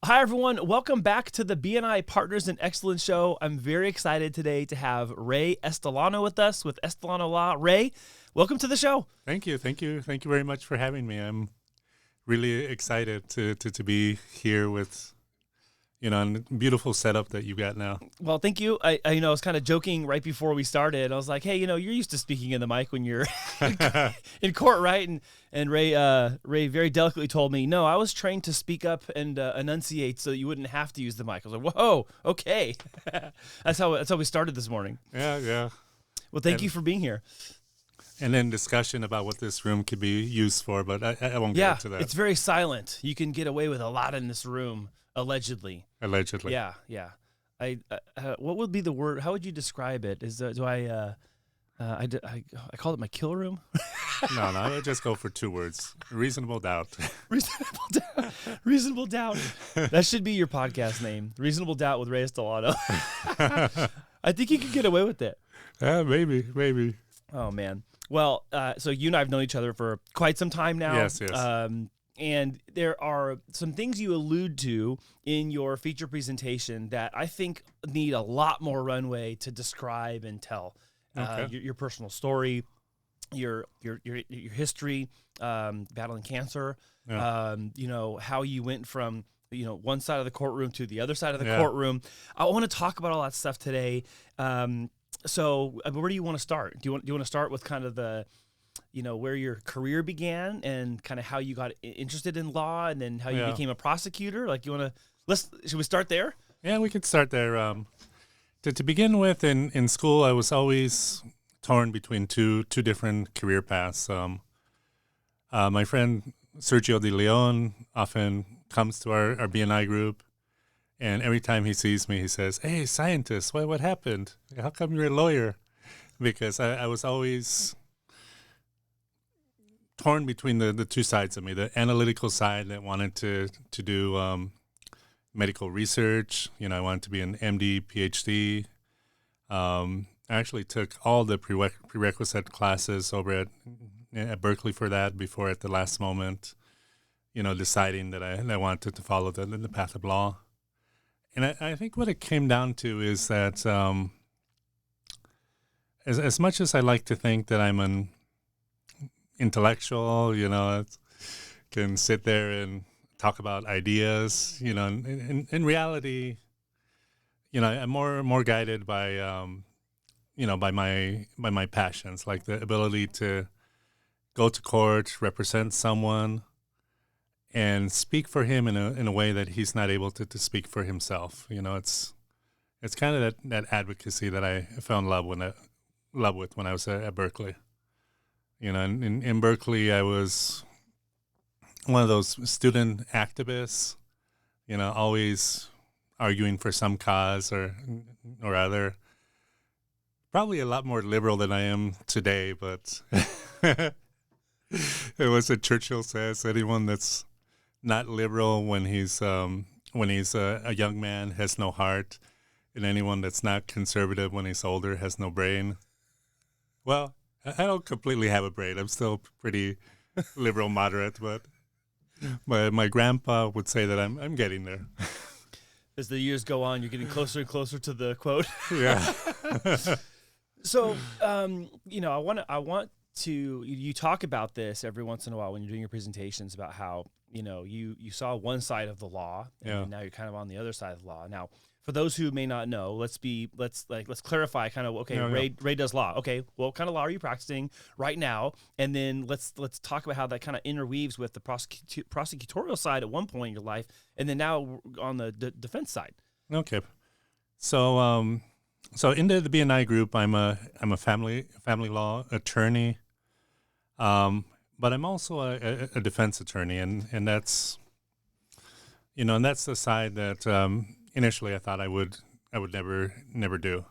Hi, everyone. Welcome back to the BNI Partners in Excellence show. I'm very excited today to have Ray Estolano with us with Estolano Law. Ray, welcome to the show. Thank you very much for having me. I'm really excited to be here with, a beautiful setup that you got now. Well, thank you. I was kind of joking right before we started. I was like, hey, you're used to speaking in the mic when you're in court, right? And Ray very delicately told me, no, I was trained to speak up and enunciate so you wouldn't have to use the mic. I was like, whoa, okay. That's how we started this morning. Yeah. Well, thank you for being here. And then discussion about what this room could be used for, but I won't get into that. It's very silent. You can get away with a lot in this room, allegedly. Yeah. What would be the word? How would you describe it? I call it my kill room? No, I just go for two words. Reasonable doubt. Reasonable doubt. That should be your podcast name. Reasonable Doubt with Ray Estolano. I think you could get away with it. Maybe. Oh, man. Well, so you and I have known each other for quite some time now. Yes. And there are some things you allude to in your feature presentation that I think need a lot more runway to describe and tell. Okay. Your personal story, your history, battling cancer, how you went from one side of the courtroom to the other side of the courtroom. I want to talk about all that stuff today. So where do you want to start? Do you want to start with kind of the where your career began and kind of how you got interested in law and then how you became a prosecutor? Like, should we start there? Yeah, we could start there. To begin with, in school, I was always torn between two different career paths. My friend Sergio De Leon often comes to our BNI group, and every time he sees me, he says, "Hey, scientist, what happened? How come you're a lawyer?" Because I was always torn between the two sides of me, the analytical side that wanted to do medical research. I wanted to be an MD, PhD. I actually took all the prerequisite classes over at Berkeley for that before at the last moment, deciding that I wanted to follow the path of law. And I think what it came down to is that as much as I like to think that I'm an intellectual, can sit there and talk about ideas, in reality, I'm more guided by, by my passions, like the ability to go to court, represent someone, and speak for him in a way that he's not able to speak for himself. It's kind of that advocacy that I fell in love with when I was at Berkeley. In Berkeley, I was one of those student activists, always arguing for some cause or other. Probably a lot more liberal than I am today, but it was what Churchill says: anyone that's not liberal when he's a young man has no heart, and anyone that's not conservative when he's older has no brain. Well, I don't completely have a brain. I'm still pretty liberal moderate, but my grandpa would say that I'm getting there. As the years go on, you're getting closer and closer to the quote. Yeah. So, I want to. You talk about this every once in a while when you're doing your presentations about how you saw one side of the law, and now you're kind of on the other side of the law. Now, for those who may not know, let's clarify kind of, okay, Ray does law. Okay, well, what kind of law are you practicing right now? And then let's talk about how that kind of interweaves with the prosecutorial side at one point in your life, and then now on the defense side. Okay. So into the BNI group, I'm a family law attorney, but I'm also a defense attorney, and that's the side that initially I thought I would never do.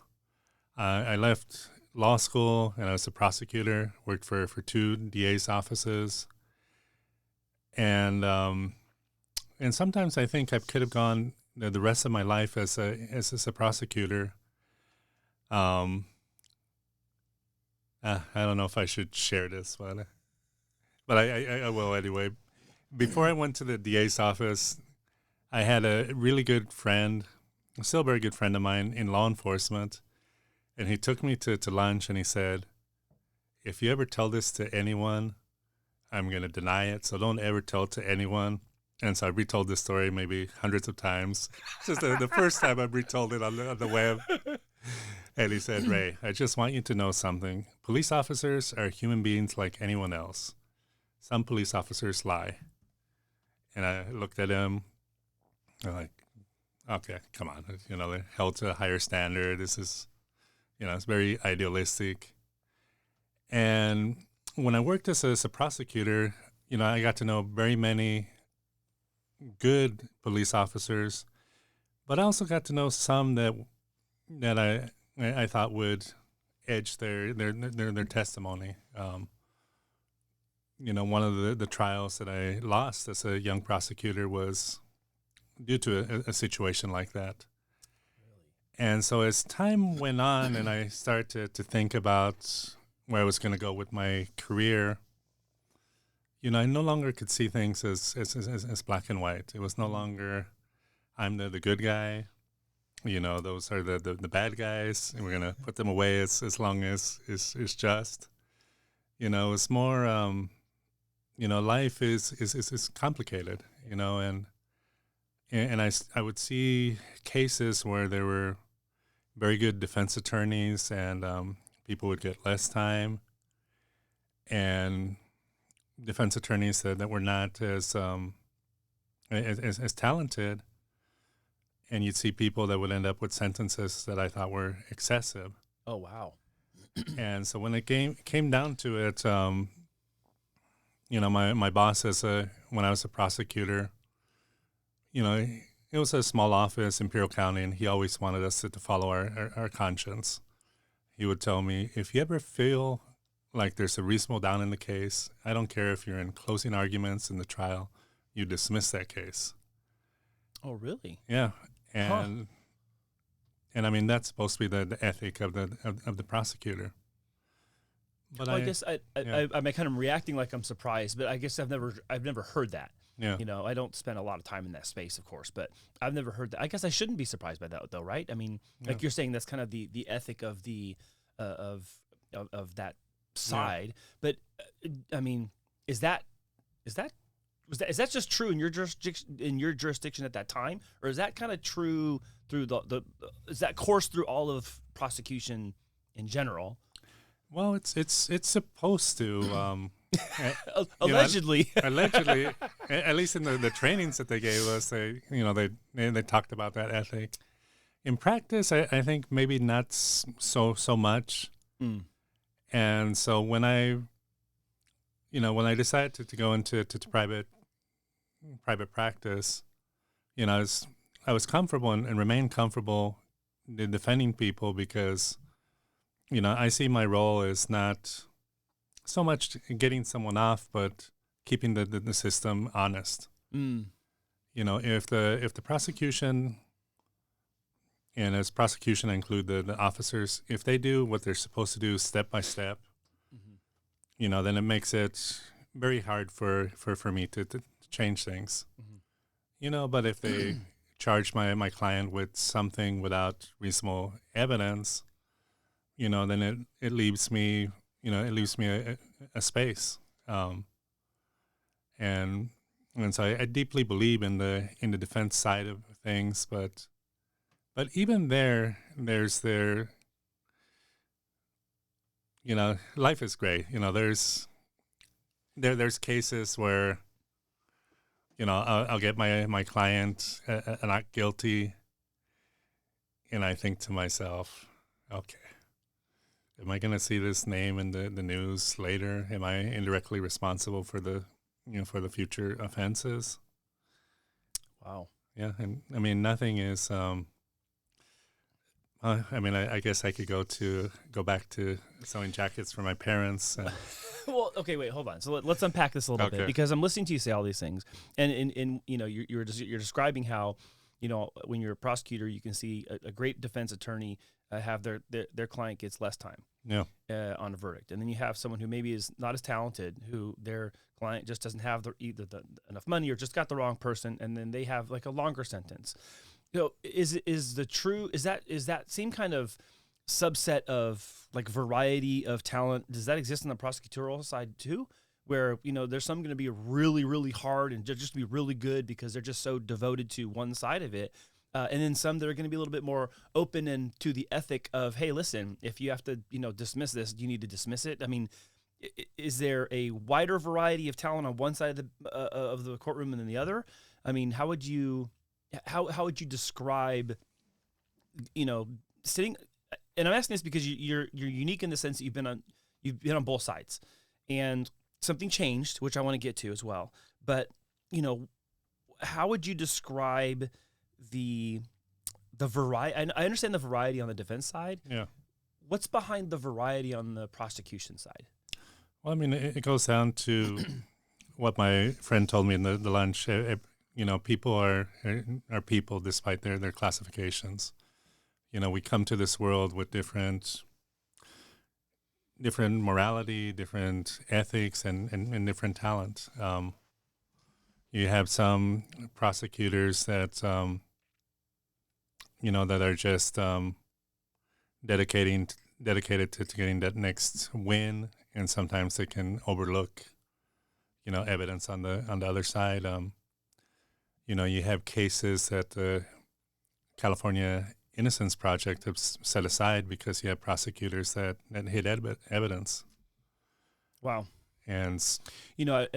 I left law school and I was a prosecutor, worked for two DA's offices, and sometimes I think I could have gone the rest of my life as a prosecutor. I don't know if I should share this, but I will anyway. Before I went to the DA's office, I had a really good friend, still a very good friend of mine in law enforcement, and he took me to lunch and he said, if you ever tell this to anyone, I'm going to deny it, so don't ever tell it to anyone. And so I retold this story maybe hundreds of times. Just the first time I retold it on the web. And he said, Ray, I just want you to know something. Police officers are human beings like anyone else. Some police officers lie. And I looked at him. I'm like, okay, come on. They're held to a higher standard. This is, it's very idealistic. And when I worked as a prosecutor, I got to know very many good police officers, but I also got to know some that I thought would edge their testimony. One of the trials that I lost as a young prosecutor was due to a situation like that. And so as time went on and I started to think about where I was going to go with my career, I no longer could see things as black and white. It was no longer, I'm the good guy. Those are the bad guys, and we're going to put them away as long as is just. It's more, life is complicated, and I would see cases where there were very good defense attorneys and people would get less time, and defense attorneys that were not as talented, and you'd see people that would end up with sentences that I thought were excessive. Oh, wow. And so when it came down to it, my boss when I was a prosecutor, it was a small office in Imperial County, and he always wanted us to follow our conscience. He would tell me, if you ever feel like there's a reasonable doubt in the case, I don't care if you're in closing arguments in the trial, you dismiss that case. Oh, really? Yeah. And I mean, that's supposed to be the ethic of the prosecutor. But I guess I'm kind of reacting like I'm surprised, but I guess I've never heard that. Yeah. I don't spend a lot of time in that space, of course, but I've never heard that. I guess I shouldn't be surprised by that, though, right? I mean, like you're saying, that's kind of the ethic of the of that side. But I mean, is that just true in your jurisdiction at that time, or is that kind of true through is that course through all of prosecution in general? Well, it's supposed to. Allegedly, allegedly, at least in the trainings that they gave us, they talked about that ethic. In practice, I think maybe not so much. Mm. And so when I decided to go into private practice, I was comfortable and remained comfortable in defending people because, I see my role as not so much getting someone off, but keeping the system honest. Mm. If the prosecution, and as prosecution I include the officers, if they do what they're supposed to do step by step, mm-hmm. Then it makes it very hard for me to change things. Mm-hmm. But if they charge my client with something without reasonable evidence, then it leaves me, a space. And so I deeply believe in the defense side of things, but even there's life is great. There's cases where, I'll get my client not guilty, and I think to myself, okay, am I going to see this name in the news later? Am I indirectly responsible for the future offenses? Wow. Yeah, and I mean, nothing is. I guess I could go back to sewing jackets for my parents. Well, okay, wait, hold on. So let's unpack this a little bit, because I'm listening to you say all these things, and you're describing how when you're a prosecutor, you can see a great defense attorney have their client gets less time on a verdict. And then you have someone who maybe is not as talented, who their client just doesn't have either enough money or just got the wrong person, and then they have like a longer sentence. Is that same kind of subset of like variety of talent, does that exist on the prosecutorial side too? Where, there's some going to be really, really hard and just be really good because they're just so devoted to one side of it. And then some that are going to be a little bit more open and to the ethic of, hey, listen, if you have to, dismiss this, you need to dismiss it. I mean, is there a wider variety of talent on one side of the courtroom than the other? I mean, how would you describe, sitting? And I'm asking this because you're unique in the sense that you've been on both sides, and something changed, which I want to get to as well. But how would you describe the variety? I understand the variety on the defense side. Yeah. What's behind the variety on the prosecution side? Well, I mean, it goes down to what my friend told me in the lunch. People are people despite their classifications. We come to this world with different morality, different ethics, and different talent. You have some prosecutors that that are just dedicated to getting that next win, and sometimes they can overlook evidence on the other side. You have cases that the California Innocence Project has set aside because you have prosecutors that hid evidence. Wow. And I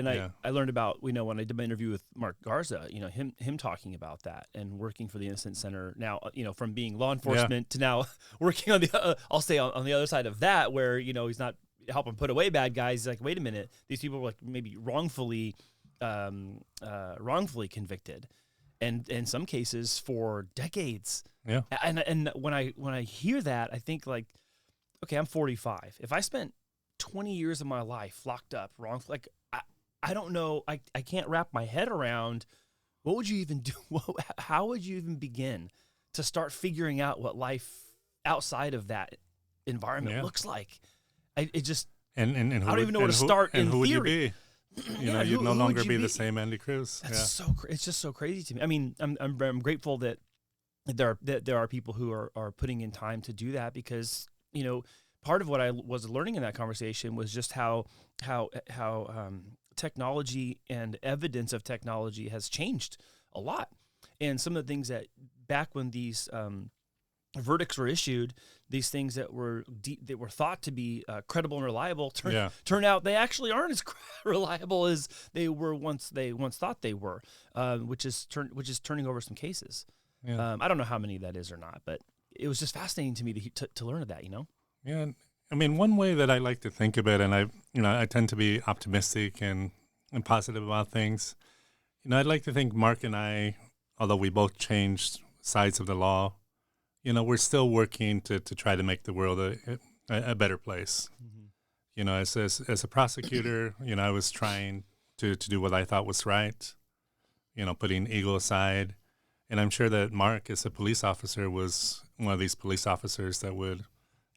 learned about, when I did my interview with Mark Garza, him talking about that and working for the Innocence Center now, from being law enforcement to now working on the I'll say on the other side of that, where he's not helping put away bad guys. He's like, wait a minute, these people were like maybe wrongfully convicted, and in some cases for decades. Yeah. And when I hear that, I think like, okay, I'm 45. If I spent 20 years of my life locked up wrongfully, like I don't know, I can't wrap my head around what would you even do? How would you even begin to start figuring out what life outside of that environment looks like? I don't even know where to start. And who theory. Would you be? You'd no longer be the same Andy Cruz. It's just so crazy to me. I mean, I'm grateful that there are people who are putting in time to do that, because part of what I was learning in that conversation was just how technology and evidence of technology has changed a lot, and some of the things that back when these verdicts were issued, these things that were thought to be credible and reliable turn out they actually aren't as reliable as they were once thought they were, which is turning over some cases. Yeah. I don't know how many that is or not, but it was just fascinating to me to learn of that. Yeah, I mean, one way that I like to think of it, and I tend to be optimistic and positive about things. I'd like to think Mark and I, although we both changed sides of the law, we're still working to try to make the world a better place. Mm-hmm. As a prosecutor, I was trying to do what I thought was right, putting ego aside. And I'm sure that Mark, as a police officer, was one of these police officers that would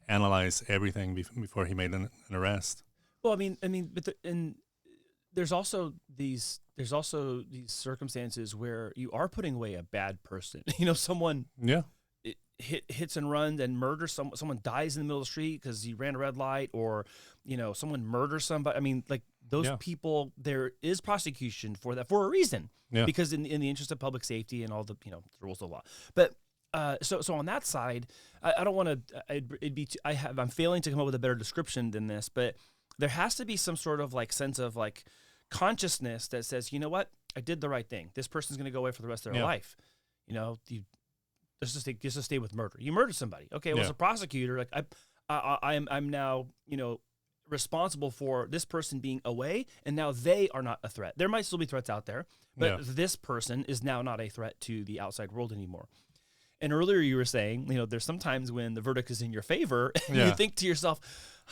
analyze everything before he made an arrest. Well, I mean, but there's also these circumstances where you are putting away a bad person. Someone hits and runs and murders someone dies in the middle of the street because he ran a red light, or someone murders somebody. I mean, like those people, there is prosecution for that for a reason, because in the interest of public safety and all the rules of the law. But so on that side, I don't want to. I'm failing to come up with a better description than this, but there has to be some sort of like sense of like consciousness that says, you know what, I did the right thing. This person's going to go away for the rest of their life. Let's just stay with murder. You murdered somebody. Okay, well, as a prosecutor, like I'm now responsible for this person being away, and now they are not a threat. There might still be threats out there, but this person is now not a threat to the outside world anymore. And earlier you were saying, there's sometimes when the verdict is in your favor, and you think to yourself,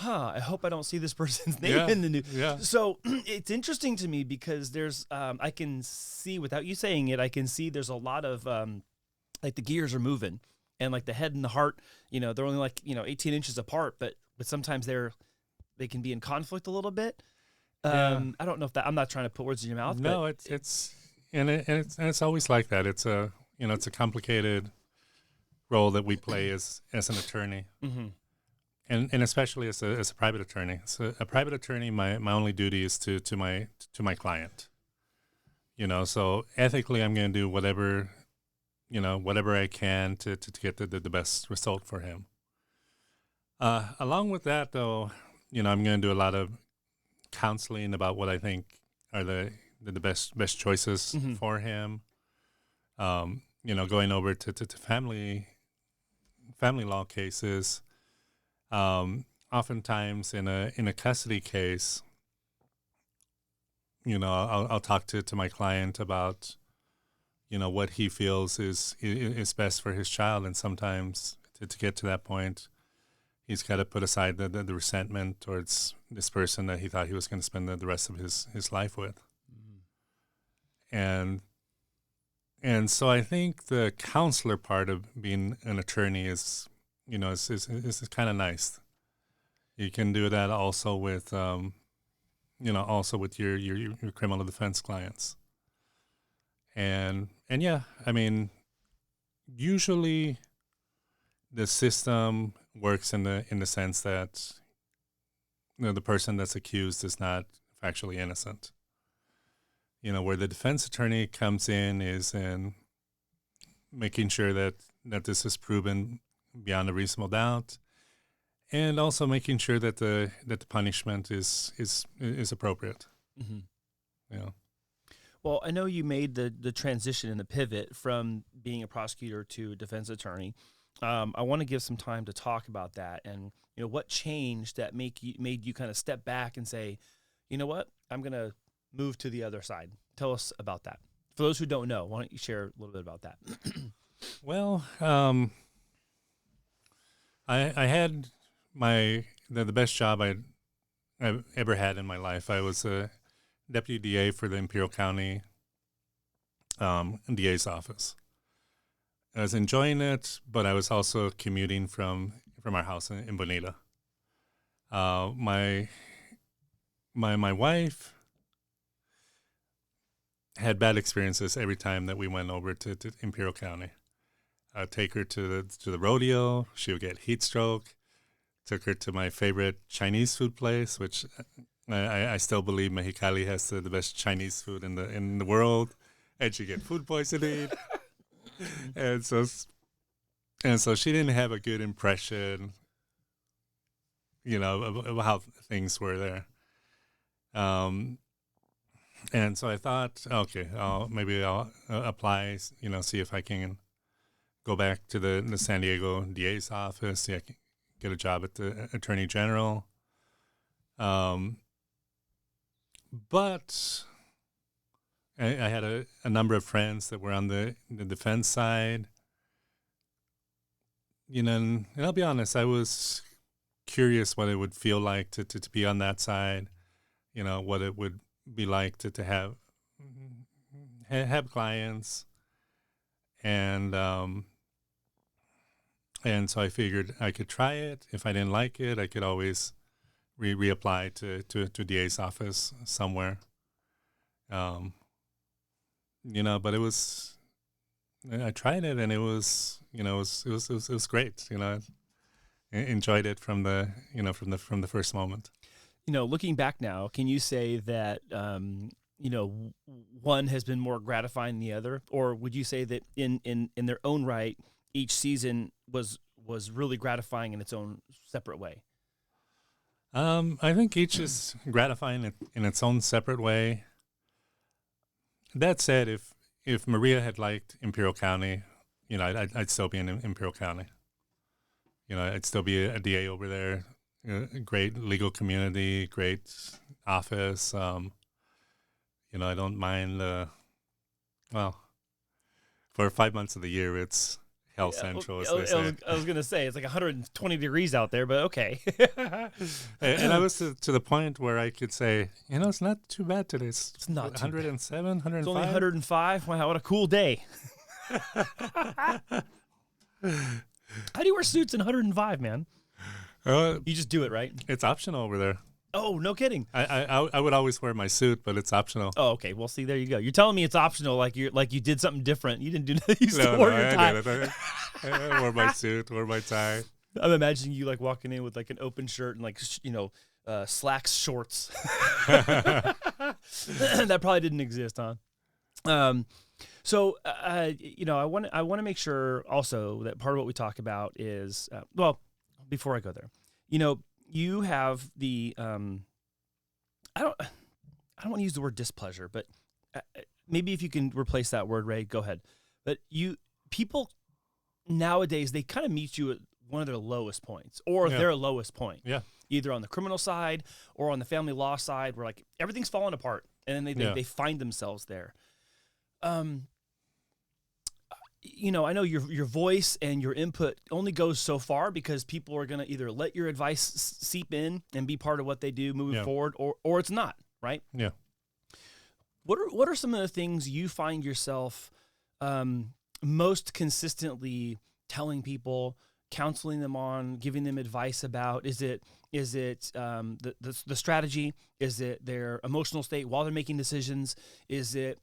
I hope I don't see this person's name in the news. Yeah. So it's interesting to me because there's, I can see, without you saying it, I can see there's a lot of like the gears are moving, and like the head and the heart, they're only like 18 inches apart, but sometimes they can be in conflict a little bit. I don't know if I'm not trying to put words in your mouth. No, but it's always like that. It's a complicated role that we play as an attorney, mm-hmm. and especially as a private attorney. So a private attorney, my only duty is to my client. So ethically, I'm going to do whatever I can to get the best result for him. Along with that, though, I'm going to do a lot of counseling about what I think are the best choices mm-hmm. for him. Going over to family law cases. Oftentimes in a custody case, I'll talk to my client about what he feels is best for his child, and sometimes to get to that point, he's got to put aside the resentment towards this person that he thought he was going to spend the rest of his life with. Mm. And so I think the counselor part of being an attorney is kind of nice. You can do that also with your criminal defense clients. And yeah, I mean, usually the system works in the sense that the person that's accused is not factually innocent. Where the defense attorney comes in is in making sure that this is proven beyond a reasonable doubt, and also making sure that the punishment is appropriate. Mm-hmm. Yeah. Well, I know you made the transition and the pivot from being a prosecutor to a defense attorney. I want to give some time to talk about that, and what changed that made you kind of step back and say, you know what, I'm going to move to the other side. Tell us about that. For those who don't know, why don't you share a little bit about that? Well, I had the best job I've ever had in my life. I was a deputy DA for the Imperial County DA's office. I was enjoying it, but I was also commuting from our house in Bonita. My wife had bad experiences every time that we went over to Imperial County. I'd take her to the rodeo. She would get heat stroke. Took her to my favorite Chinese food place, which I still believe Mexicali has the best Chinese food in the world. And she get food poisoning. and so she didn't have a good impression, of how things were there. And so I thought, okay, maybe I'll apply, see if I can go back to the San Diego DA's office, see if I can get a job at the Attorney General. But I had a number of friends that were on the defense side. And I'll be honest, I was curious what it would feel like to be on that side, what it would be like to have clients, and so I figured I could try it. If I didn't like it, I could always reapply to DA's office somewhere. But it was, I tried it, and it was it was great. I enjoyed it from the first moment. Looking back now, can you say that, one has been more gratifying than the other? Or would you say that in their own right, each season was really gratifying in its own separate way? I think each is gratifying in its own separate way. That said, if Maria had liked Imperial County, I'd still be in Imperial County. I'd still be a DA over there. Great legal community, great office. I don't mind. For 5 months of the year, it's hell central, as they say. I was going to say, it's like 120 degrees out there, but okay. and I was to the point where I could say, it's not too bad today. It's not 107, 105. It's only 105. Wow, what a cool day. How do you wear suits in 105, man? You just do it, right? It's optional over there. Oh, no kidding. I would always wear my suit, but it's optional. Oh, okay. Well, see, there you go. You're telling me it's optional, like you did something different. You didn't do you still wore your tie. I wore my suit, wore my tie. I'm imagining you like walking in with like an open shirt and like slacks shorts. That probably didn't exist, huh? So I want to make sure also that part of what we talk about is before I go there, you have the I don't want to use the word displeasure, but maybe if you can replace that word, Ray, go ahead. But people nowadays, they kind of meet you at one of their lowest points or their lowest point. Yeah. Either on the criminal side or on the family law side, where like everything's falling apart, and then they find themselves there. I know your voice and your input only goes so far because people are going to either let your advice seep in and be part of what they do moving forward, or it's not, right? Yeah. What are some of the things you find yourself most consistently telling people, counseling them on, giving them advice about? Is it the strategy? Is it their emotional state while they're making decisions? Is it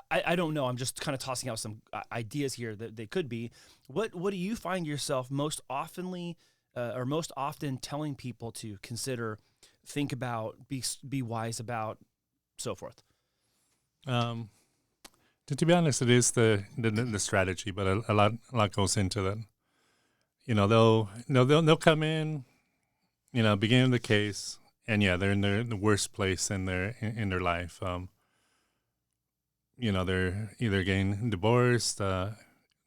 I don't know. I'm just kind of tossing out some ideas here that they could be. What do you find yourself most often telling people to consider, think about, be wise about, so forth? To be honest, it is the strategy, but a lot goes into that. They'll come in, beginning of the case, and they're in the worst place in their life. They're either getting divorced,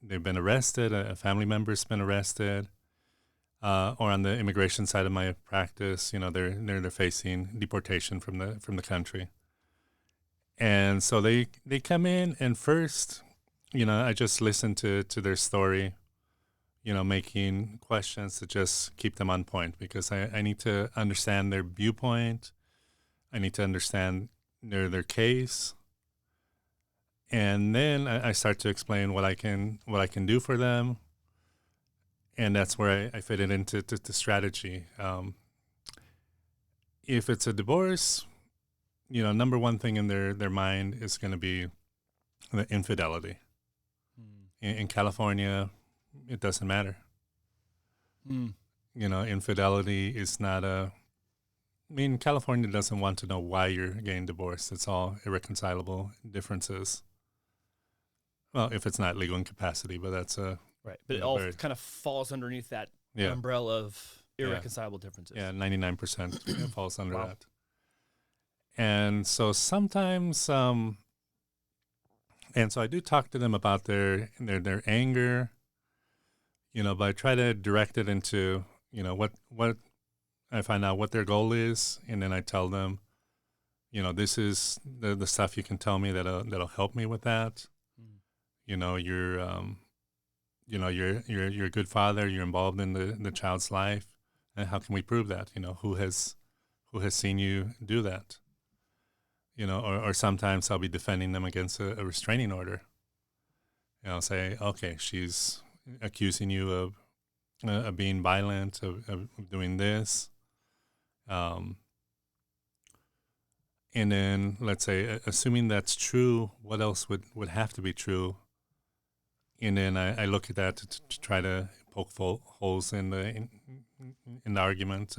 they've been arrested, a family member's been arrested, or on the immigration side of my practice, they're facing deportation from the country. And so they come in, and first, I just listen to their story, making questions to just keep them on point, because I need to understand their viewpoint. I need to understand their case. And then I start to explain what I can do for them. And that's where I fit it into the strategy. If it's a divorce, number one thing in their mind is going to be the infidelity. In California, it doesn't matter. Infidelity is not California doesn't want to know why you're getting divorced. It's all irreconcilable differences. Well, if it's not legal incapacity, but that's right. But it all kind of falls underneath that umbrella of irreconcilable differences. Yeah, 99% falls under that. And so sometimes, and so I do talk to them about their anger, but I try to direct it into, what I find out what their goal is, and then I tell them, this is the stuff you can tell me that'll help me with that. You're a good father. You're involved in the child's life, and how can we prove that? Who has seen you do that? Or sometimes I'll be defending them against a restraining order. I'll say, okay, she's accusing you of being violent, of doing this. And then let's say, assuming that's true, what else would have to be true? And then I look at that to try to poke holes in the argument.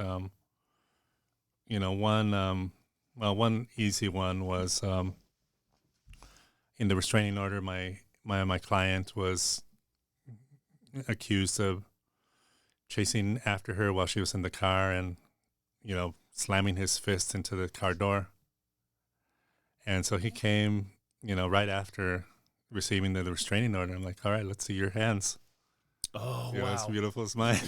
One easy one was in the restraining order. My client was accused of chasing after her while she was in the car and slamming his fist into the car door. And so he came, right after receiving the restraining order. I'm like, all right, let's see your hands. Oh, wow. As beautiful as mine.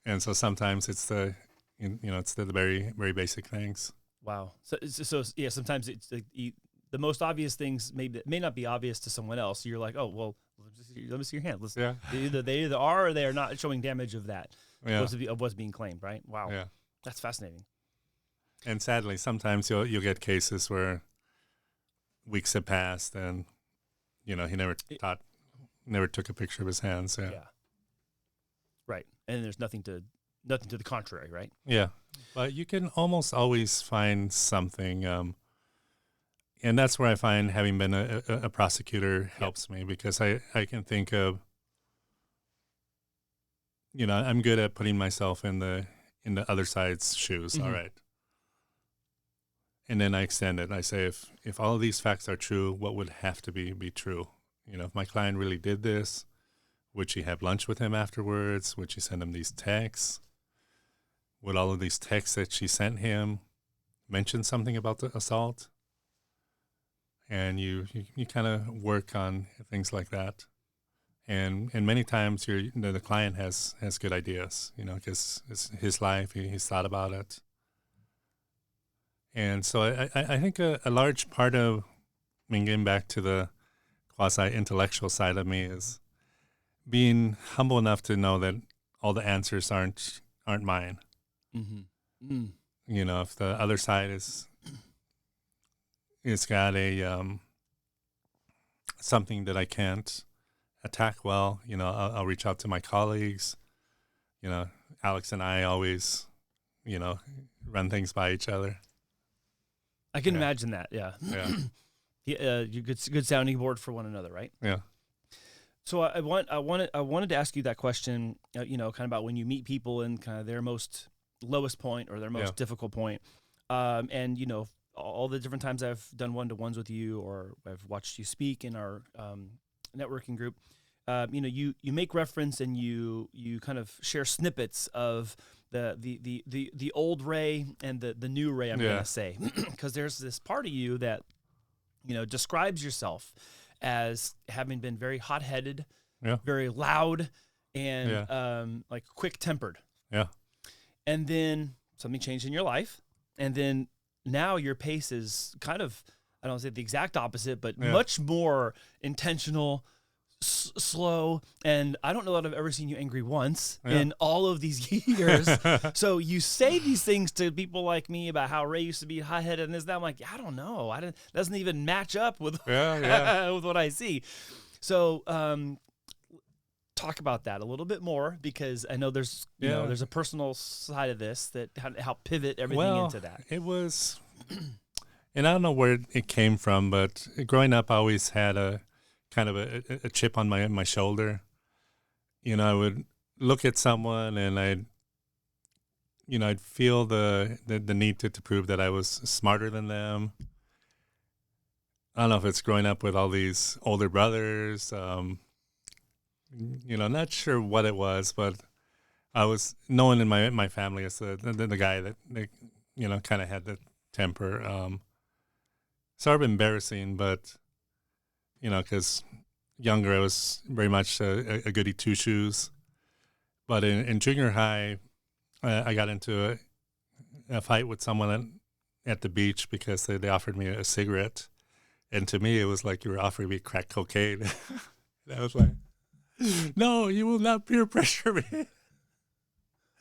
And so sometimes it's the very, very basic things. Wow. So sometimes it's the most obvious things may not be obvious to someone else. You're like, oh, well, let me see your hand. They either are or they are not showing damage of that, of what's being claimed, right? Wow. Yeah. That's fascinating. And sadly, sometimes you'll get cases where weeks have passed and, he never took a picture of his hands. Yeah. Yeah. Right. And there's nothing to the contrary, right? Yeah. But you can almost always find something. And that's where I find having been a prosecutor helps me, because I can think of, I'm good at putting myself in the other side's shoes. Mm-hmm. All right. And then I extend it. I say, if all of these facts are true, what would have to be true? If my client really did this, would she have lunch with him afterwards? Would she send him these texts? Would all of these texts that she sent him mention something about the assault? And you kind of work on things like that. And many times the client has good ideas, because it's his life. He's thought about it. And so I think a large part of, getting back to the quasi-intellectual side of me, is being humble enough to know that all the answers aren't mine. Mm-hmm. Mm. If the other side it's got a something that I can't attack well, I'll reach out to my colleagues. Alex and I always, run things by each other. I can imagine that. Yeah. Yeah. You good sounding board for one another, right? Yeah. So I wanted to ask you that question, kind of about when you meet people in kind of their most lowest point or their most difficult point. And, all the different times I've done one-to-ones with you, or I've watched you speak in our networking group, you make reference and you kind of share snippets of the old Ray and the new Ray, I'm going to say, because there's this part of you that, describes yourself as having been very hot-headed, very loud, and like quick-tempered. Yeah. And then something changed in your life, and then now your pace is kind of, I don't want to say the exact opposite, but much more intentional, slow, and I don't know that I've ever seen you angry once in all of these years. So you say these things to people like me about how Ray used to be hot-headed and this, that. I'm like, I don't know. Doesn't even match up with, with what I see. So talk about that a little bit more, because I know there's there's a personal side of this that helped pivot everything into that. It was, and I don't know where it came from, but growing up, I always had a kind of a chip on my shoulder. I would look at someone and I'd feel the need to prove that I was smarter than them. I don't know if it's growing up with all these older brothers. Not sure what it was, but I was known in my family as the guy that kind of had the temper. Sort of embarrassing, but because younger I was very much a goody two shoes. But in junior high, I got into a fight with someone at the beach because they offered me a cigarette, and to me it was like you were offering me crack cocaine. And I was like, no, you will not peer pressure me.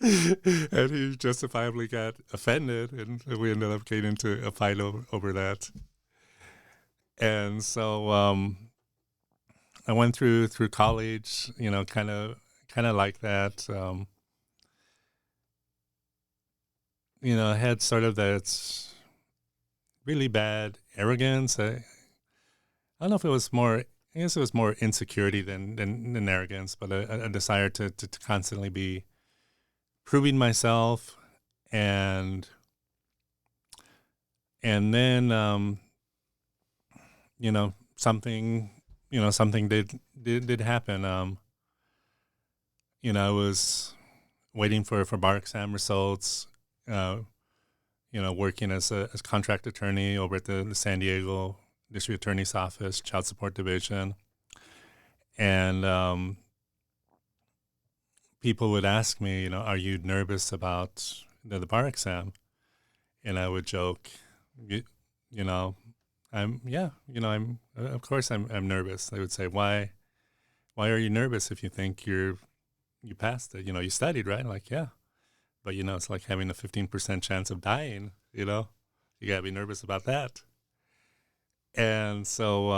And he justifiably got offended, and we ended up getting into a fight over that. And so I went through college, kind of like that. I had sort of that really bad arrogance. I don't know if it was more. I guess it was more insecurity than arrogance, but a desire to constantly be proving myself, and then something did happen. I was waiting for bar exam results. Working as a contract attorney over at the San Diego District Attorney's Office, Child Support Division. And people would ask me, are you nervous about the bar exam? And I would joke, I'm of course I'm nervous. They would say, why are you nervous if you think you passed it? You studied, right? I'm like, yeah. But, it's like having a 15% chance of dying, You got to be nervous about that. And so,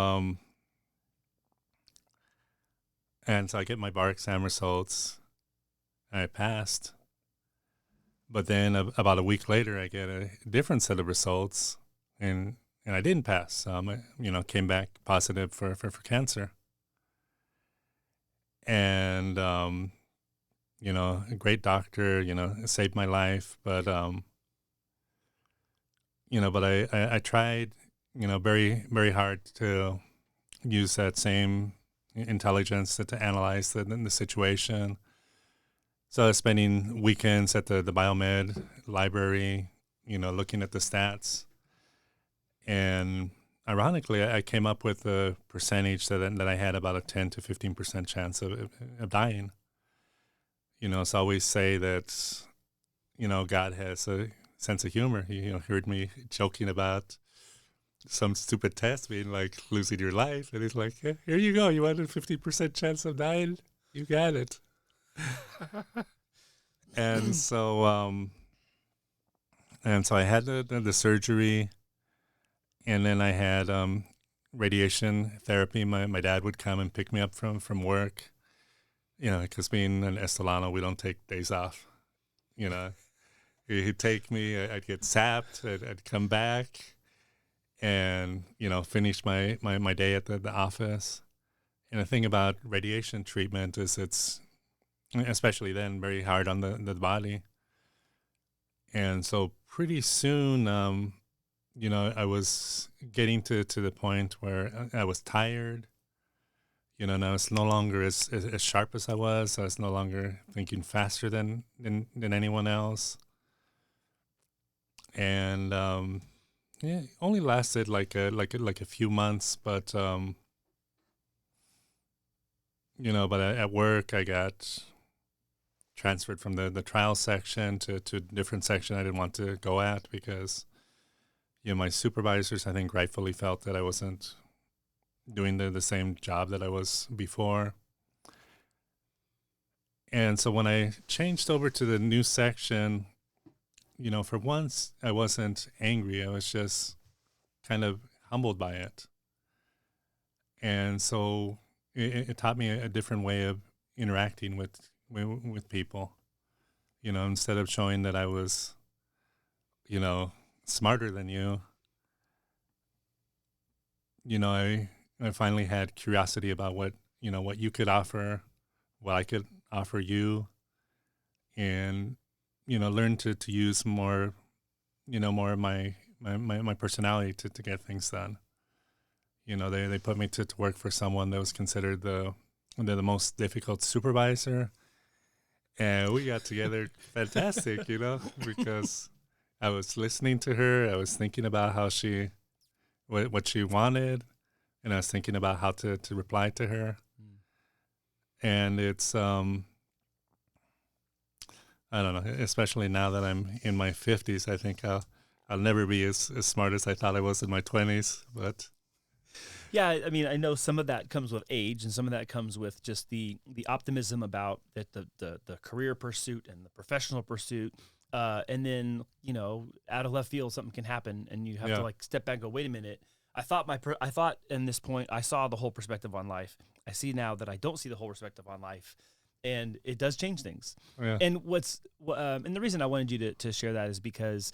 I get my bar exam results, and I passed. But then about a week later, I get a different set of results, and I didn't pass. I, came back positive for cancer. And, a great doctor, saved my life. But, but I tried, very, very hard to use that same intelligence to analyze the situation. So I was spending weekends at the biomed library, looking at the stats. And ironically, I came up with a percentage that I had about a 10 to 15% chance of dying. So I always say that, God has a sense of humor. He heard me joking about some stupid test being like losing your life. And he's like, here you go. You wanted a 50% chance of dying? You got it. And so I had the surgery, and then I had radiation therapy. My dad would come and pick me up from work, because being an Estolano, we don't take days off. He'd take me, I'd get zapped, I'd come back and, finish my day at the office. And the thing about radiation treatment is it's, especially then, very hard on the body. And so pretty soon, I was getting to the point where I was tired, and I was no longer as sharp as I was. I was no longer thinking faster than anyone else. And it only lasted like a few months, but but at work I got transferred from the trial section to a different section I didn't want to go at because, my supervisors, I think, rightfully felt that I wasn't doing the same job that I was before. And so when I changed over to the new section, for once I wasn't angry. I was just kind of humbled by it. And so it taught me a different way of interacting with people, instead of showing that I was, smarter than you, I finally had curiosity about what you could offer, what I could offer you, and, learn to use more, more of my personality to get things done. They put me to work for someone that was considered the most difficult supervisor. And we got together fantastic, because I was listening to her. I was thinking about what she wanted, and I was thinking about how to reply to her. And it's, I don't know, especially now that I'm in my 50s, I think I'll never be as smart as I thought I was in my 20s, but... Yeah, I mean, I know some of that comes with age, and some of that comes with just the optimism about the career pursuit and the professional pursuit, and then out of left field something can happen, and you have to step back and go, wait a minute. I thought in this point I saw the whole perspective on life. I see now that I don't see the whole perspective on life, and it does change things. Yeah. And and the reason I wanted you to share that is because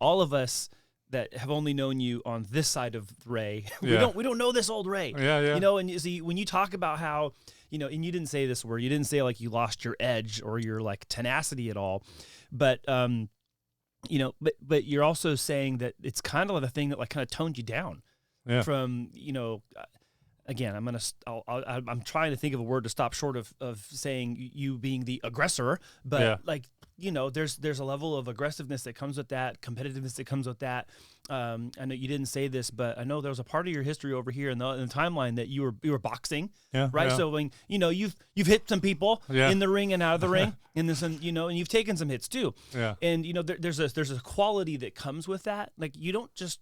all of us that have only known you on this side of Ray. We don't know this old Ray. Yeah. And you see, when you talk about how, and you didn't say this word, you didn't say like you lost your edge or your like tenacity at all, but but you're also saying that it's kind of the thing that like kind of toned you down from, again, I'm trying to think of a word to stop short of saying you being the aggressor, but there's a level of aggressiveness that comes with that, competitiveness that comes with that. I know you didn't say this, but I know there was a part of your history over here in the timeline that you were boxing, right? Yeah. So when you've hit some people in the ring and out of the ring, and and you've taken some hits too. Yeah. And there's a quality that comes with that. Like you don't just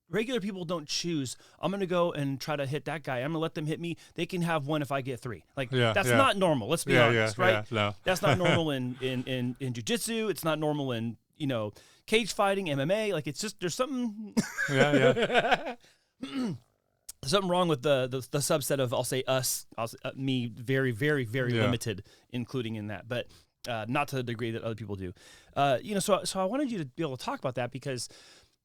regular people don't choose, I'm going to go and try to hit that guy. I'm going to let them hit me. They can have one if I get 3. Like, that's not normal. Let's be honest, right? No. That's not normal in jiu-jitsu. It's not normal in, cage fighting, MMA. Like, it's just, there's something. Something wrong with the subset of, I'll say me, very, very, very limited, including in that, but not to the degree that other people do. So I wanted you to be able to talk about that because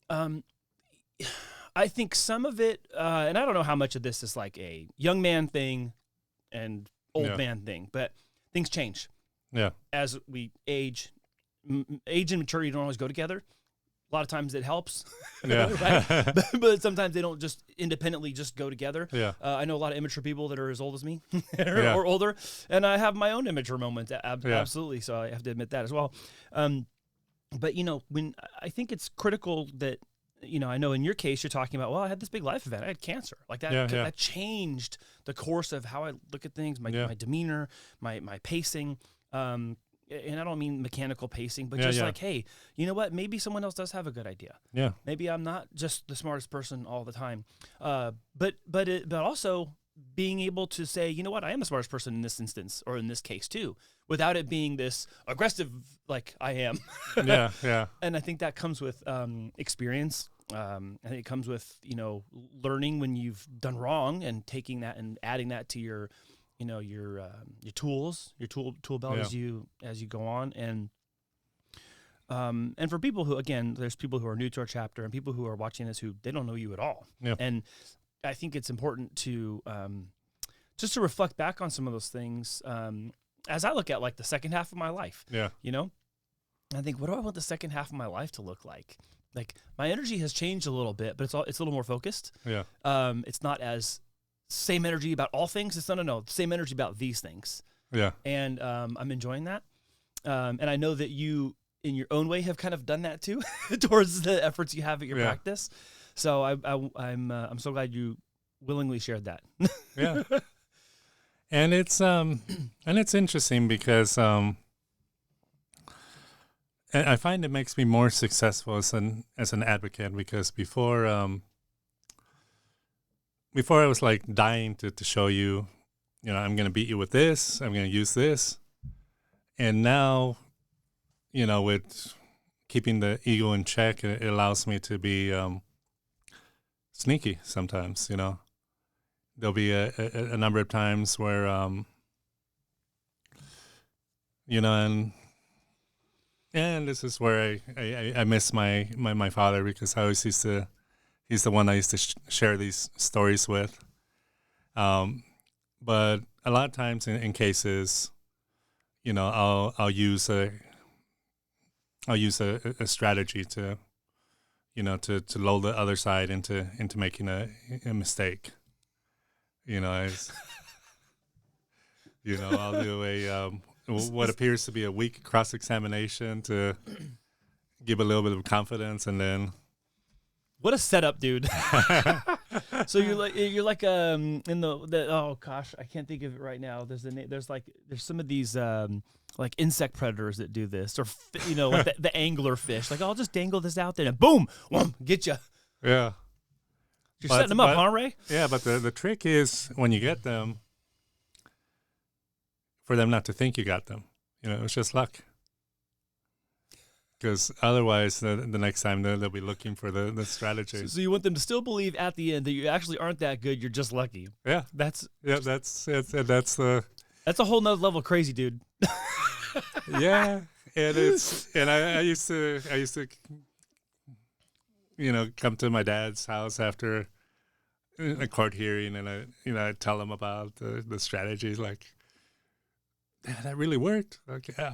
I think some of it, and I don't know how much of this is like a young man thing and old man thing, but things change. Yeah. As we age. Age and maturity don't always go together. A lot of times it helps, right? but sometimes they don't just independently just go together. Yeah. I know a lot of immature people that are as old as me or older, and I have my own immature moments, absolutely, so I have to admit that as well. But, when I think it's critical that, I know in your case you're talking about, well, I had this big life event. I had cancer. Like that, that changed the course of how I look at things, my demeanor, my pacing. And I don't mean mechanical pacing, but like, hey, you know what? Maybe someone else does have a good idea. Yeah. Maybe I'm not just the smartest person all the time. But also being able to say, you know what? I am the smartest person in this instance or in this case too, without it being this aggressive like I am. Yeah. And I think that comes with experience. I think it comes with, learning when you've done wrong and taking that and adding that to your tools, your tool belt as you go on, and for people who, again, there's people who are new to our chapter and people who are watching this who they don't know you at all, and I think it's important to just to reflect back on some of those things as I look at like the second half of my life. I think, what do I want the second half of my life to look like? Like my energy has changed a little bit, but it's a little more focused. It's not as same energy about all things. It's no, same energy about these things. Yeah. And I'm enjoying that. And I know that you, in your own way, have kind of done that too, towards the efforts you have at your practice. So I'm so glad you willingly shared that. Yeah. And it's interesting because I find it makes me more successful as an advocate, because before I was like dying to show you, I'm going to beat you with this, I'm going to use this. And now, with keeping the ego in check, it allows me to be sneaky sometimes, There'll be a number of times where, and this is where I miss my father, because I always used to, he's the one I used to share these stories with. But a lot of times in cases, I'll use a strategy to, to lull the other side into making a mistake. I'll do what appears to be a weak cross-examination to give a little bit of confidence, and then. What a setup, dude! So you're like in the oh gosh, I can't think of it right now. There's some of these like insect predators that do this, or like the angler fish. Like, I'll just dangle this out there and boom, get you. Yeah. You're setting them up, huh, Ray? Yeah, but the trick is when you get them, for them not to think you got them. It's just luck. Because otherwise, the next time they'll be looking for the strategy. So you want them to still believe at the end that you actually aren't that good. You're just lucky. Yeah, that's a whole nother level of crazy, dude. Yeah, and I used to come to my dad's house after a court hearing, and I tell him about the strategies. Like, that really worked. Like, yeah.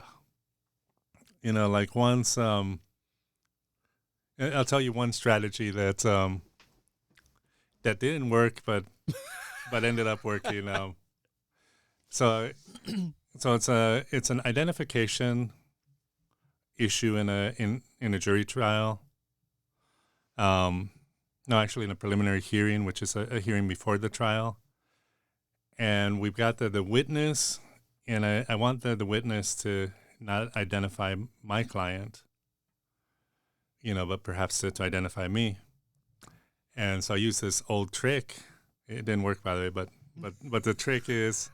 Like once, I'll tell you one strategy that didn't work, but ended up working. So it's an identification issue in a jury trial. No, actually in a preliminary hearing, which is a hearing before the trial. And we've got the witness, and I want the witness to not identify my client, but perhaps to identify me. And so I used this old trick. It didn't work, by the way, but the trick is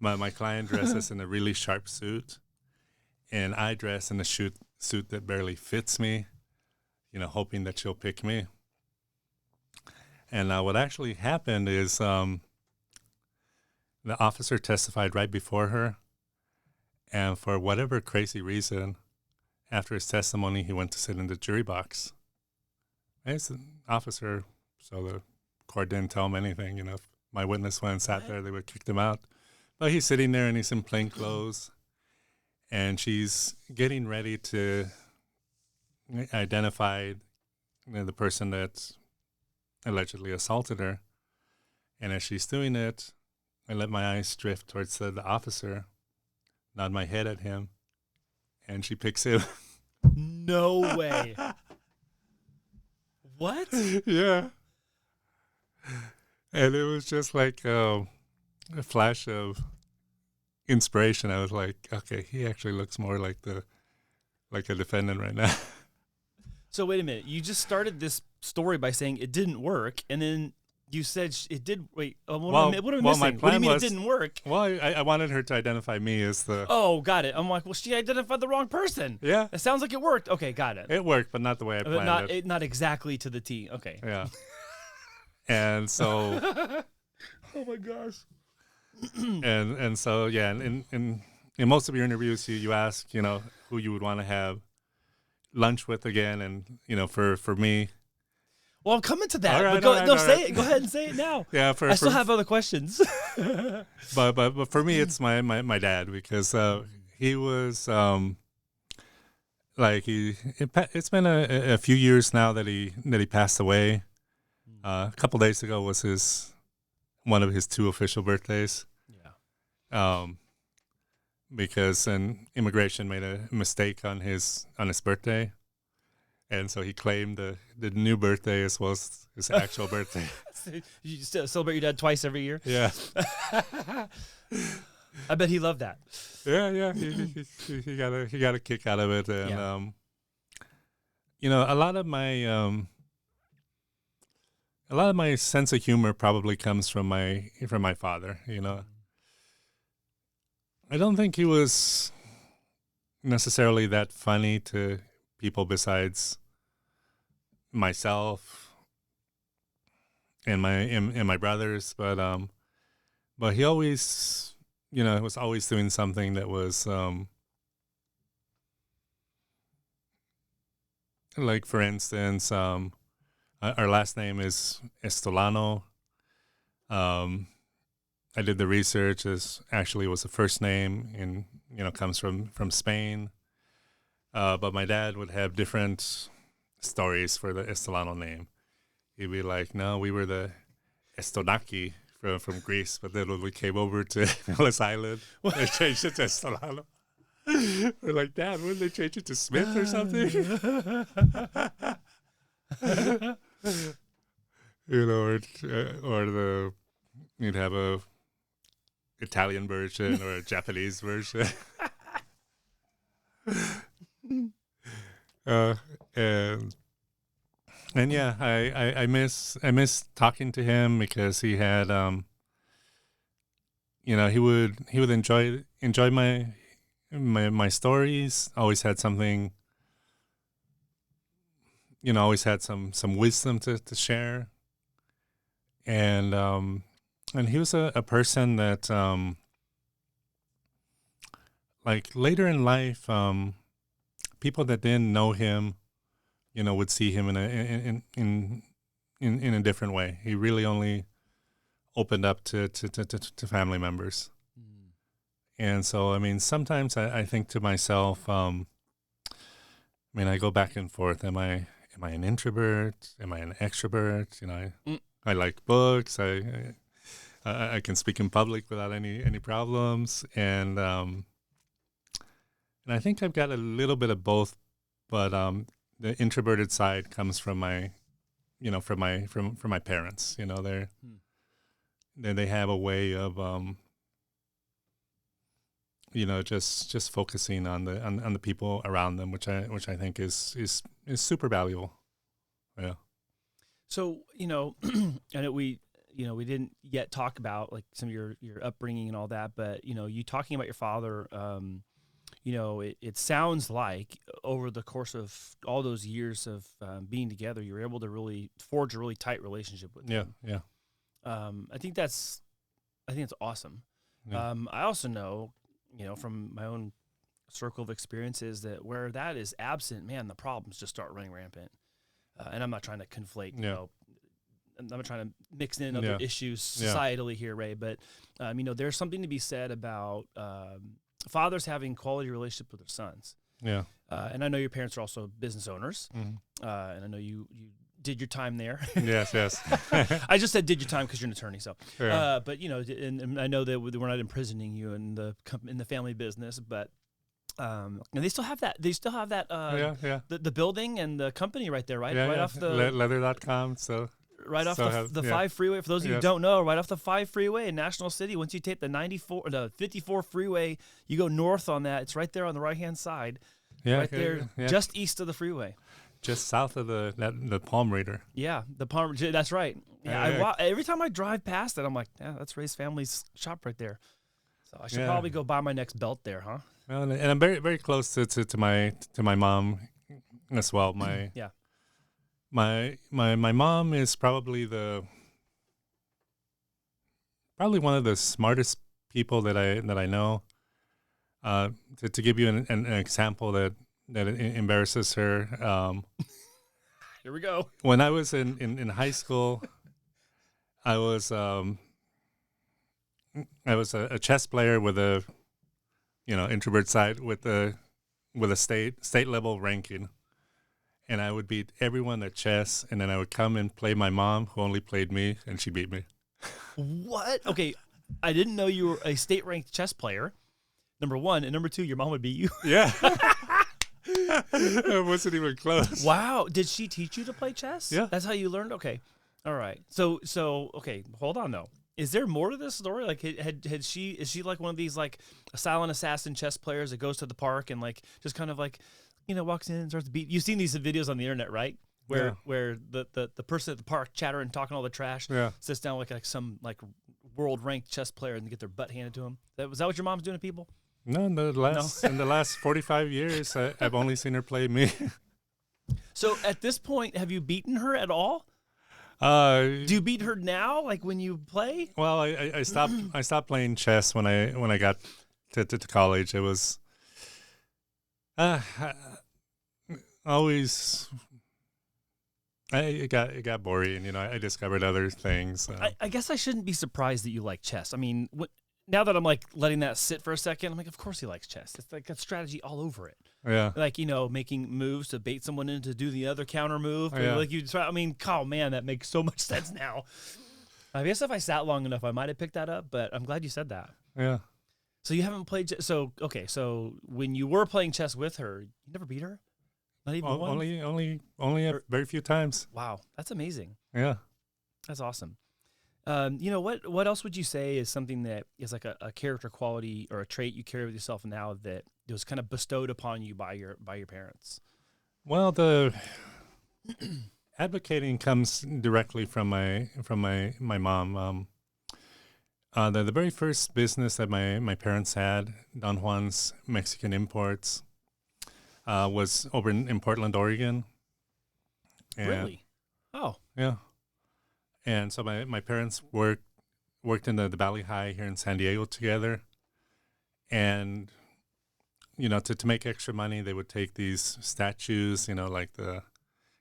my client dresses in a really sharp suit, and I dress in a suit that barely fits me, hoping that she'll pick me. And what actually happened is the officer testified right before her, and for whatever crazy reason, after his testimony, he went to sit in the jury box. And he's an officer, so the court didn't tell him anything. If my witness went and sat there, they would kick him out. But he's sitting there, and he's in plain clothes, and she's getting ready to identify the person that allegedly assaulted her. And as she's doing it, I let my eyes drift towards the officer, nod my head at him, and she picks him. No way. What? Yeah. And it was just like a flash of inspiration. I was like, okay, he actually looks more like a defendant right now. So wait a minute. You just started this story by saying it didn't work, and then you said it did. Wait, what am I missing? My plan what do you mean was, it didn't work? Well, I wanted her to identify me as the... Oh, got it. I'm like, well, she identified the wrong person. Yeah. It sounds like it worked. Okay, got it. It worked, but not the way I planned it. Not exactly to the T. Okay. Yeah. And so... Oh, my gosh. and so, yeah, in most of your interviews, you ask, who you would want to have lunch with again. And, for me... Well, I'm coming to that. All right, But say it. Go ahead and say it now. Yeah, I still have other questions. but for me, it's my dad, because he was it's been a few years now that he passed away. A couple days ago was one of his 2 official birthdays. Yeah. Because an immigration made a mistake on his birthday. And so he claimed the new birthday as well as his actual birthday. You still celebrate your dad twice every year? Yeah. I bet he loved that. Yeah. He got a kick out of it, and a lot of my sense of humor probably comes from my father. I don't think he was necessarily that funny to people besides myself and my brothers, but he always, was always doing something that was like, for instance, our last name is Estolano. I did the research. It was the first name, and comes from Spain. But my dad would have different stories for the Estolano name. He'd be like, no, we were the Estonaki from Greece, but then when we came over to Ellis Island, they changed it to Estolano. We're like, Dad, wouldn't they change it to Smith or something? Or you'd have a Italian version or a Japanese version. And yeah, I miss talking to him, because he had he would enjoy my stories. Always had something, always had some wisdom to share. And he was a person that like later in life, people that didn't know him, would see him in a different way. He really only opened up to family members. And so, sometimes I think to myself, I go back and forth. Am I an introvert? Am I an extrovert? I like books. I can speak in public without any problems. And I think I've got a little bit of both, but the introverted side comes from my parents. They have a way of just focusing on the people around them, which I think is super valuable. Yeah. So, I know we didn't yet talk about like some of your upbringing and all that, but, you talking about your father, it sounds like over the course of all those years of being together, you were able to really forge a really tight relationship with him. Yeah. I think that's awesome. Yeah. I also know, from my own circle of experiences that where that is absent, man, the problems just start running rampant. And I'm not trying to conflate, I'm not trying to mix in other issues societally here, Ray, but, there's something to be said about fathers having quality relationship with their sons. Yeah. And I know your parents are also business owners, and I know you did your time there. Yes. I just said did your time because you're an attorney, so. Yeah. But and I know that we're not imprisoning you in the family business, but and they still have that. They still have that. The building and the company right there, right? Right off the leather.com. So. Right off the 5 freeway. For those of you who don't know, right off the 5 freeway in National City, once you take the 54 freeway, you go north on that. It's right there on the right-hand side, right there, just east of the freeway. Just south of the Palm Reader. Yeah, the Palm. That's right. Yeah, every time I drive past it, I'm like, yeah, that's Ray's family's shop right there. So I should probably go buy my next belt there, huh? Well, and I'm very very close to my mom as well. My mom is probably one of the smartest people that I know. To give you an example that embarrasses her. Here we go. When I was in high school, I was a chess player with a introvert side with a state level ranking. And I would beat everyone at chess, and then I would come and play my mom, who only played me, and she beat me. What? Okay, I didn't know you were a state-ranked chess player, number one. And number two, your mom would beat you. Yeah. It wasn't even close. Wow. Did she teach you to play chess? Yeah. That's how you learned? Okay. All right. So okay, hold on, though. Is there more to this story? Like, is she like one of these, like, silent assassin chess players that goes to the park and, like, just kind of, like, walks in and starts to beat. You've seen these videos on the internet, right? Where the person at the park chattering, talking all the trash, sits down like some like world ranked chess player and they get their butt handed to him. Was that what your mom's doing to people? No, in the last 45 years, I've only seen her play me. So at this point, have you beaten her at all? Do you beat her now, like when you play? Well, I stopped playing chess when I got to college. It was always it got boring. I discovered other things. I guess I shouldn't be surprised that you like chess. I mean, now that I'm like letting that sit for a second, I'm like, of course he likes chess. It's like got strategy all over it. Yeah. Like, making moves to bait someone in to do the other counter move. Yeah. Like you try. I mean, oh man, that makes so much sense now. I guess if I sat long enough, I might have picked that up. But I'm glad you said that. Yeah. So you haven't played. So when you were playing chess with her, you never beat her. Not even one. Only a very few times. Wow, that's amazing. Yeah. That's awesome. What else would you say is something that is like a character quality or a trait you carry with yourself now that was kind of bestowed upon you by your parents? Well, the advocating comes directly from my mom. The very first business that my parents had, Don Juan's Mexican Imports, was over in Portland, Oregon. And really? Oh. Yeah. And so my parents worked in the Valley High here in San Diego together. And, to make extra money, they would take these statues, like the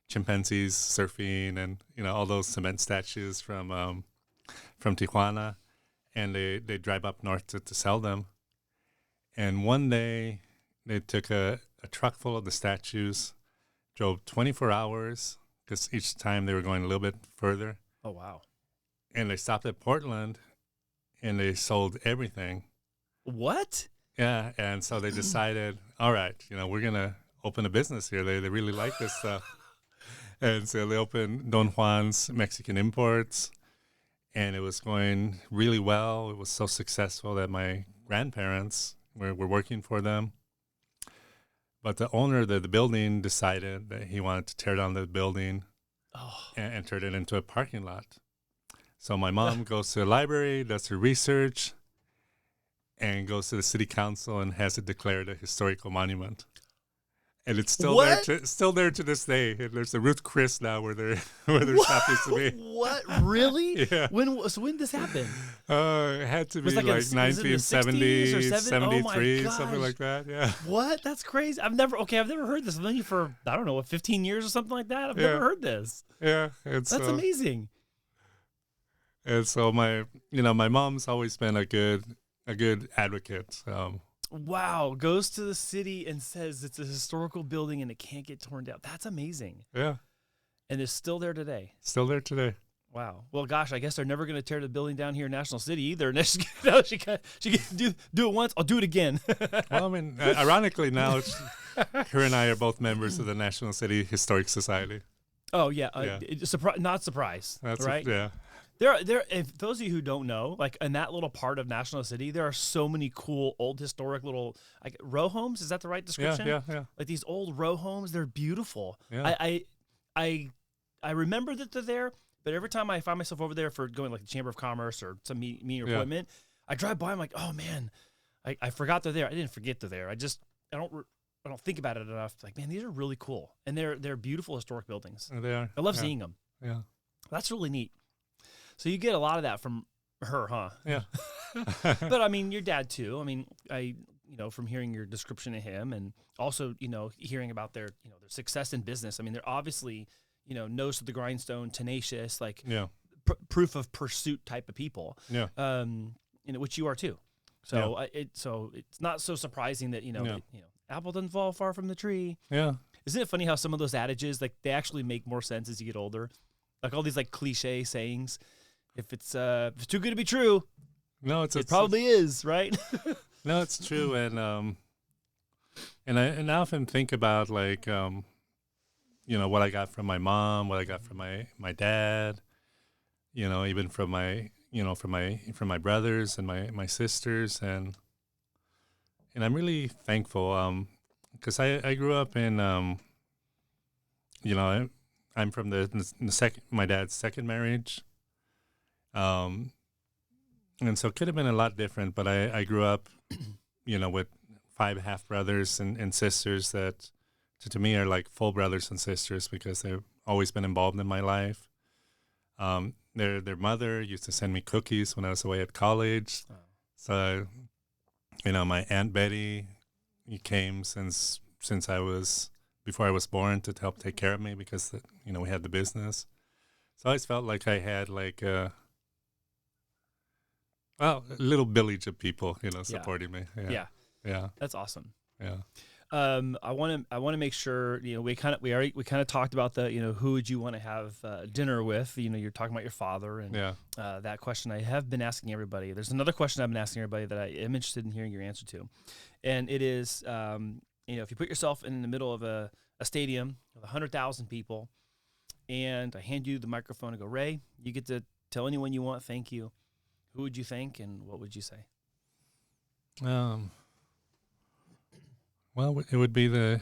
chimpanzees surfing and, all those cement statues from Tijuana. And they drive up north to sell them. And one day they took a truck full of the statues, drove 24 hours, because each time they were going a little bit further. Oh, wow. And they stopped at Portland, and they sold everything. What? Yeah, and so they decided, all right, we're going to open a business here. They really like this stuff. And so they opened Don Juan's Mexican Imports, and it was going really well. It was so successful that my grandparents were working for them. But the owner of the building decided that he wanted to tear down the building and turned it into a parking lot. So my mom goes to the library, does her research, and goes to the city council and has it declared a historical monument. And it's still there to this day. And there's a Ruth Chris now where their shop used to be. What? Really? Yeah. When did this happen? It had to be like 1970, 73, something like that. Yeah. What? That's crazy. I've never heard this. I've known you for, I don't know, 15 years or something like that. I've never heard this. Yeah. That's amazing. And so my mom's always been a good advocate. Wow, goes to the city and says it's a historical building and it can't get torn down. That's amazing. Yeah. And it's still there today. Still there today. Wow. Well, gosh, I guess they're never going to tear the building down here in National City either. She can do it once. I'll do it again. Well, I mean, ironically now, her and I are both members of the National City Historic Society. Oh yeah. Not surprised. That's right. Yeah. There. If those of you who don't know, like in that little part of National City, there are so many cool old historic little like row homes. Is that the right description? Yeah. Like these old row homes, they're beautiful. Yeah. I remember that they're there, but every time I find myself over there for going like the Chamber of Commerce or some meeting or appointment, I drive by. I'm like, oh man, I forgot they're there. I didn't forget they're there. I don't think about it enough. Like, man, these are really cool, and they're beautiful historic buildings. They are. I love seeing them. Yeah. That's really neat. So you get a lot of that from her, huh? Yeah. But I mean, your dad too. I mean, from hearing your description of him and also, hearing about their success in business. I mean, they're obviously, nose to the grindstone, tenacious, like proof of pursuit type of people. Yeah. Which you are too. So it's not so surprising that, apple doesn't fall far from the tree. Yeah. Isn't it funny how some of those adages, like they actually make more sense as you get older? Like all these like cliche sayings. If it's too good to be true, no, it probably is, right? No, it's true, and I often think about like what I got from my mom, what I got from my dad, even from my brothers and my sisters, and I'm really thankful because I grew up in I'm from my dad's second marriage. And so it could have been a lot different, but I grew up, with 5 half brothers and sisters that to me are like full brothers and sisters because they've always been involved in my life. Their mother used to send me cookies when I was away at college. Oh. So, my Aunt Betty came before I was born to help take care of me because, we had the business. So I always felt like I had like a little village of people, supporting me. Yeah. That's awesome. Yeah. I want to make sure, we kind of talked about the, who would you want to have dinner with? You're talking about your father and that question I have been asking everybody. There's another question I've been asking everybody that I am interested in hearing your answer to. And it is, if you put yourself in the middle of a stadium with 100,000 people and I hand you the microphone and go, Ray, you get to tell anyone you want, thank you. Who would you thank and what would you say? Well, it would be the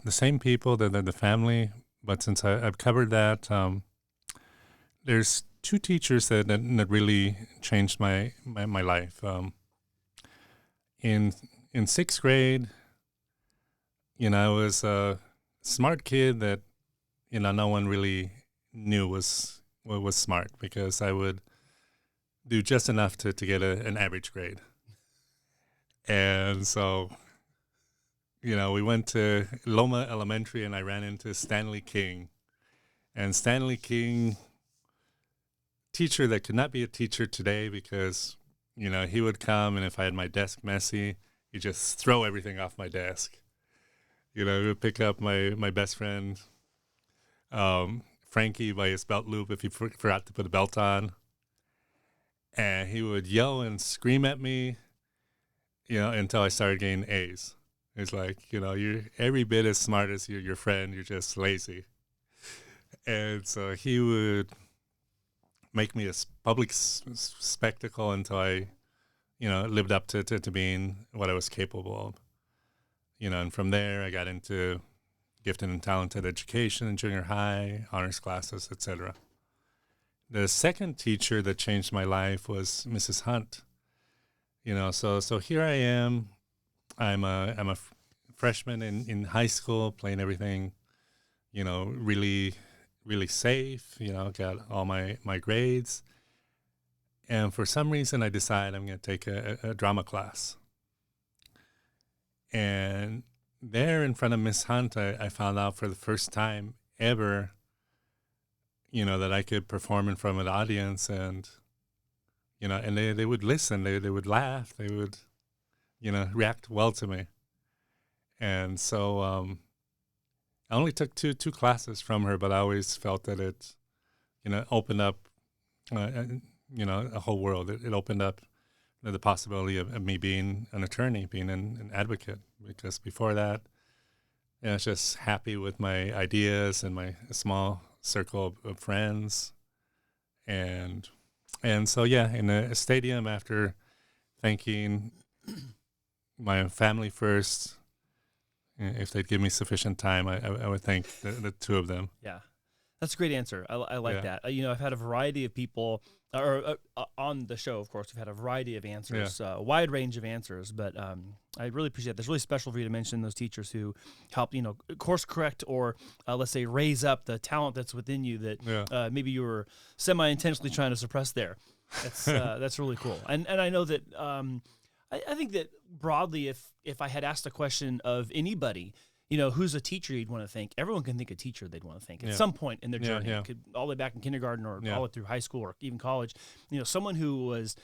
same people, the family. But since I've covered that, there's 2 teachers that really changed my life. In 6th grade, I was a smart kid that no one really knew was smart because I would do just enough to get an average grade. And so, we went to Loma Elementary and I ran into Stanley King. And Stanley King, teacher that could not be a teacher today because, he would come and if I had my desk messy, he'd just throw everything off my desk. He would pick up my best friend, Frankie, by his belt loop if he forgot to put a belt on. And he would yell and scream at me, until I started getting A's. It's like, you're every bit as smart as your friend, you're just lazy. And so he would make me a public spectacle until I, lived up to being what I was capable of. And from there I got into, gifted and talented education in junior high, honors classes, etc. The second teacher that changed my life was Mrs. Hunt. So here I am. I'm a freshman in high school, playing everything, really, really safe. Got all my grades. And for some reason, I decided I'm going to take a drama class. And there in front of Miss Hunt, I found out for the first time ever, that I could perform in front of an audience, and, and they would listen, they would laugh, they would, react well to me. And so I only took two classes from her, but I always felt that it, opened up, a whole world. It opened up the possibility of me being an attorney, being an advocate, because before that, I was just happy with my ideas and my small circle of friends. And so, in a stadium, after thanking my family first, if they'd give me sufficient time, I would thank the two of them. Yeah, that's a great answer. I like that. I've had a variety of people, on the show, of course, we've had a variety of answers, a wide range of answers, but I really appreciate it. That's really special for you to mention those teachers who help, course correct or let's say raise up the talent that's within you that maybe you were semi-intentionally trying to suppress there. That's really cool. And I know that I think that broadly, if I had asked a question of anybody, who's a teacher you'd want to thank, everyone can think a teacher they'd want to thank at some point in their journey. It could, all the way back in kindergarten or all the way through high school or even college. Someone who was,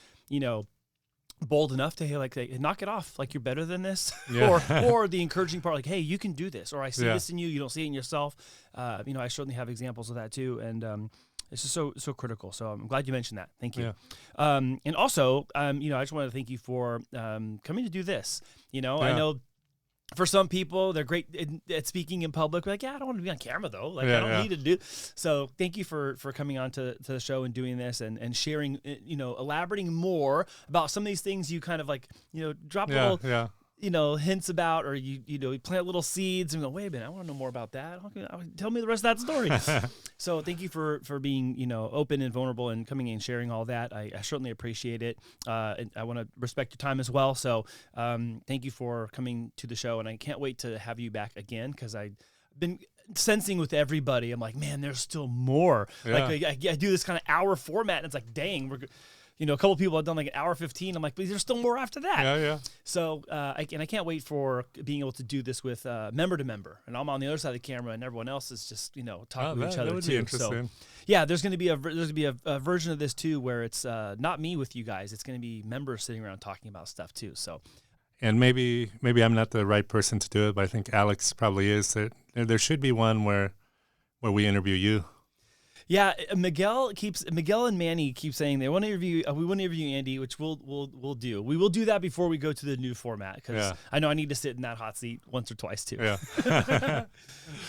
bold enough to, hey, knock it off, like you're better than this, or the encouraging part, like, hey, you can do this, or I see this in you, you don't see it in yourself. I certainly have examples of that too, and it's just so critical. So I'm glad you mentioned that. Thank you. And also, I just want to thank you for coming to do this. I know for some people, they're great at speaking in public. Like, I don't want to be on camera, though. Like, I don't need to do. So thank you for coming on to the show and doing this and sharing, elaborating more about some of these things you kind of like, drop little, hints about, or you plant little seeds and go, wait a minute, I want to know more about that. Tell me the rest of that story. So thank you for being, open and vulnerable and coming in and sharing all that. I certainly appreciate it. And I want to respect your time as well. So thank you for coming to the show, and I can't wait to have you back again, because I've been sensing with everybody, I'm like, man, there's still more. Like I do this kind of hour format, and it's like, dang, we're a couple of people have done like an hour 15. I'm like, but there's still more after that. So, I can't wait for being able to do this with member to member. And I'm on the other side of the camera, and everyone else is just, talking to each other too. So, there's going to be a version of this too, where it's not me with you guys. It's going to be members sitting around talking about stuff too. So, and maybe I'm not the right person to do it, but I think Alex probably is. There should be one where we interview you. Yeah, Miguel and Manny keep saying they want to interview. We want to interview Andy, which we'll do. We will do that before we go to the new format, because I know I need to sit in that hot seat once or twice too. But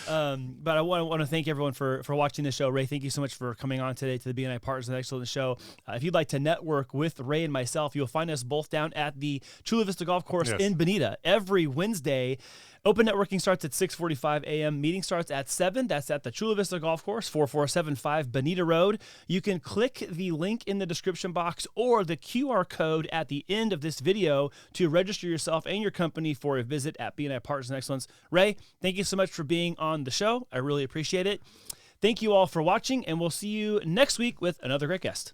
I want to thank everyone for watching the show. Ray, thank you so much for coming on today to the BNI Partners In Excellence show. If you'd like to network with Ray and myself, you'll find us both down at the Chula Vista Golf Course in Bonita every Wednesday. Open networking starts at 6:45 a.m. Meeting starts at 7. That's at the Chula Vista Golf Course, 4475 Bonita Road. You can click the link in the description box or the QR code at the end of this video to register yourself and your company for a visit at BNI Partners In Excellence. Ray, thank you so much for being on the show. I really appreciate it. Thank you all for watching, and we'll see you next week with another great guest.